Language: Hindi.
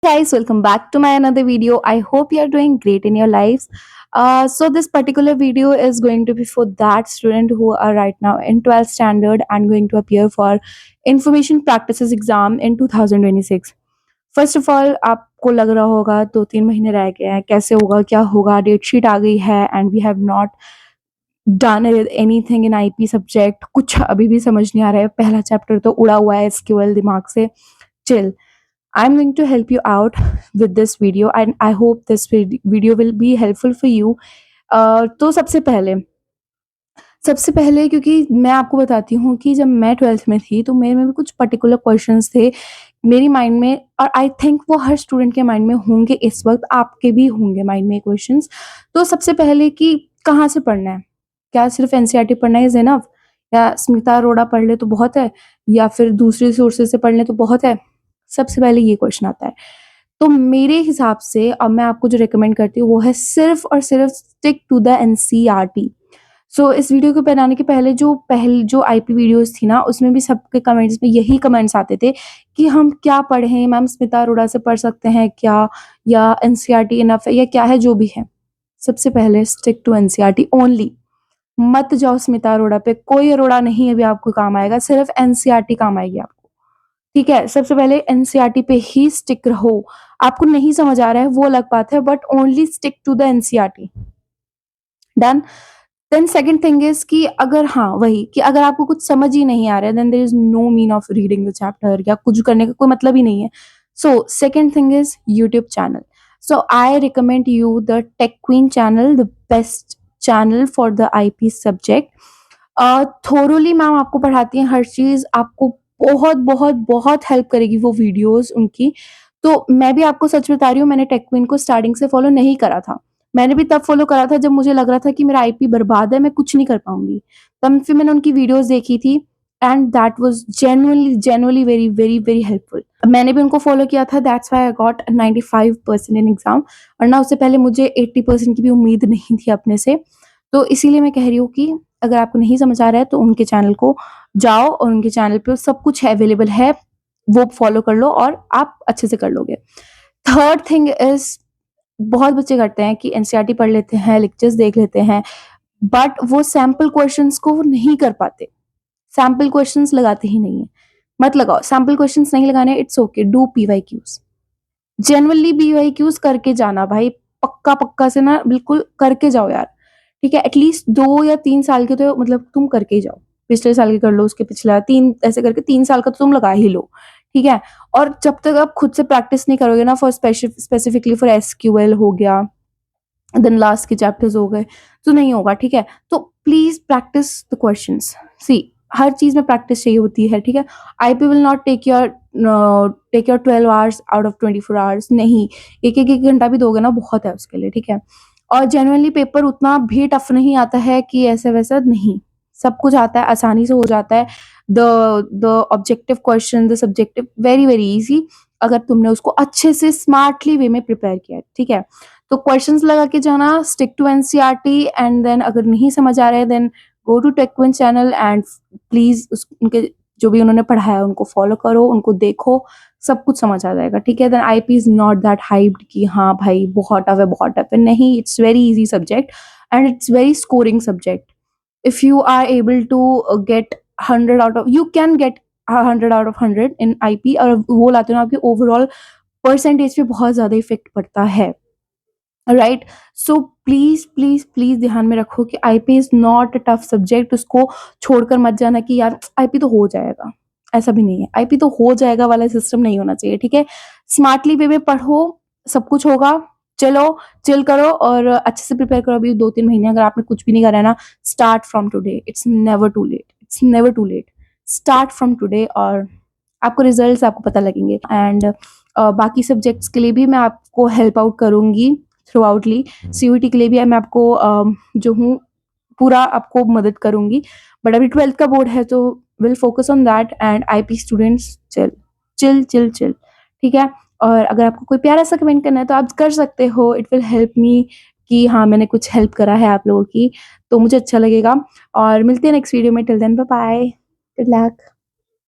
Guys, welcome back to my another video. I hope you are doing great in your lives. So this particular video is going to be for that student who are right now in 12th standard and going to appear for information practices exam in 2026. First of all आपको लग रहा होगा 2-3 महीने रह गए हैं, कैसे होगा, क्या होगा, डेट शीट आ गई है and we have not done anything in IP subject. कुछ अभी भी समझ नहीं आ रहा है, पहला चैप्टर तो उड़ा हुआ है एसक्यूएल दिमाग से. Chill. I'm going to help you out with this video and I hope this video will be helpful for you. तो सबसे पहले क्योंकि मैं आपको बताती हूँ कि जब मैं 12th में थी तो मेरे में भी कुछ पर्टिकुलर क्वेश्चंस थे मेरी माइंड में, और आई थिंक वो हर स्टूडेंट के माइंड में होंगे, इस वक्त आपके भी होंगे माइंड में क्वेश्चंस. तो सबसे पहले कि कहाँ से पढ़ना है, क्या सिर्फ एनसीईआरटी पढ़ना है इनफ, या स्मिता अरोड़ा पढ़ ले तो बहुत है, या फिर दूसरे सोर्सेज से पढ़ ले तो बहुत है. सबसे पहले ये क्वेश्चन आता है. तो मेरे हिसाब से अब मैं आपको जो रिकमेंड करती हूँ वो है सिर्फ और सिर्फ स्टिक टू द एनसीईआरटी. सो इस वीडियो को बनाने के पहले जो आईपी वीडियोस थी ना, उसमें भी सबके कमेंट्स में यही कमेंट्स आते थे कि हम क्या पढ़ें मैम, स्मिता अरोड़ा से पढ़ सकते हैं क्या, या एनसीईआरटी इनफ है, या क्या है जो भी है. सबसे पहले स्टिक टू एनसीईआरटी ओनली. मत जाओ स्मिता अरोड़ा पे, कोई अरोड़ा नहीं अभी आपको काम आएगा, सिर्फ एनसीईआरटी काम आएगी आपको. ठीक है, सबसे पहले एनसीईआरटी पे ही स्टिक रहो. आपको नहीं समझ आ रहा है वो अलग बात है, but only stick to the NCERT. Done. Then second thing is कि अगर वही कि अगर आपको कुछ समझ ही नहीं आ रहा है then there is no mean of reading the chapter, या कुछ करने का कोई मतलब ही नहीं है. So second thing is YouTube channel. So I recommend you the tech queen channel, the best channel for the IP subject. Thoroughly ma'am आपको पढ़ाती हैं हर चीज, आपको बहुत बहुत बहुत हेल्प करेगी वो वीडियोस उनकी. तो मैं भी आपको सच बता रही हूँ, मैंने टेक क्वीन को स्टार्टिंग से फॉलो नहीं करा था. मैंने भी तब फॉलो करा था जब मुझे लग रहा था कि मेरा आईपी बर्बाद है, मैं कुछ नहीं कर पाऊंगी. तब फिर मैंने उनकी वीडियोस देखी थी and that was genuinely very very very helpful. मैंने भी उनको फॉलो किया था, that's why I got 95% in exam. और ना उससे पहले मुझे 80% की भी उम्मीद नहीं थी अपने से. तो इसीलिए मैं कह रही हूँ कि अगर आपको नहीं समझ आ रहा है तो उनके चैनल को जाओ और उनके चैनल पे सब कुछ अवेलेबल है, वो फॉलो कर लो और आप अच्छे से कर लोगे. थर्ड थिंग इज, बहुत बच्चे करते हैं कि एनसीईआरटी पढ़ लेते हैं, लेक्चर्स देख लेते हैं, बट वो सैम्पल क्वेश्चंस को वो नहीं कर पाते. सैम्पल क्वेश्चंस लगाते ही नहीं है. मत लगाओ सैम्पल क्वेश्चंस, नहीं लगाने, it's okay, do PYQs. Genuinely PYQs करके जाना भाई, पक्का पक्का से ना, बिल्कुल करके जाओ यार. ठीक है, एटलीस्ट 2 या 3 साल के तो मतलब तुम करके ही जाओ. पिछले साल के कर लो, उसके पिछला 3, ऐसे करके 3 साल का तो तुम लगा ही लो. ठीक है. और जब तक आप खुद से प्रैक्टिस नहीं करोगे ना, फॉर स्पेसिफिकली फॉर एसक्यूएल हो गया, देन लास्ट के चैप्टर्स हो गए, तो नहीं होगा. ठीक है, तो please practice the questions. See, हर चीज में प्रैक्टिस चाहिए होती है. ठीक है, IP will not take your 12 hours out of 24 hours. नहीं, एक घंटा भी दोगे ना बहुत है उसके लिए. ठीक है. और जेन्युइनली पेपर उतना भी टफ नहीं आता है कि ऐसा वैसा नहीं, सब कुछ आता है, आसानी से हो जाता है. The the objective question, the subjective, very very easy, अगर तुमने उसको अच्छे से स्मार्टली वे में प्रिपेयर किया है. ठीक है, तो क्वेश्चंस लगा के जाना, stick to NCERT, and then अगर नहीं समझ आ रहा है देन गो टू टेक्विन चैनल एंड प्लीज उनके जो भी उन्होंने पढ़ाया उनको फॉलो करो, उनको देखो, सब कुछ समझ आ जाएगा. ठीक है, then IP is not that hyped कि हाँ भाई बहुत टफ है बहुत टफ है. नहीं, it's very easy subject and it's very scoring subject. if you are able to get 100 out of, you can get 100 out of 100 in IP, और वो लाते हो ना आपके ओवरऑल परसेंटेज पे बहुत ज्यादा इफेक्ट पड़ता है. Right. So please please please ध्यान में रखो कि IP is not a tough subject. उसको छोड़कर मत जाना कि यार आईपी तो हो जाएगा, ऐसा भी नहीं है. आईपी तो हो जाएगा वाला सिस्टम नहीं होना चाहिए. ठीक है, स्मार्टली वे में पढ़ो, सब कुछ होगा. चलो, चिल करो और अच्छे से प्रिपेयर करो. अभी 2-3 महीने अगर आपने कुछ भी नहीं करा है ना, start from today. It's never too late, it's never too late. Start from today और आपको रिजल्ट्स आपको पता लगेंगे. एंड बाकी सब्जेक्ट्स के लिए भी मैं आपको हेल्प आउट करूंगी थ्रू आउटली. सीयूईटी के लिए भी मैं आपको जो हूँ पूरा आपको मदद करूंगी. बट अभी 12th का बोर्ड है तो will focus on that. And IP students, chill chill chill chill. ठीक है. और अगर आपको कोई प्यारा सा कमेंट करना है तो आप कर सकते हो. इट विल हेल्प मी कि हाँ मैंने कुछ हेल्प करा है आप लोगों की, तो मुझे अच्छा लगेगा. और मिलते हैं नेक्स्ट वीडियो में. Till then bye bye, good luck.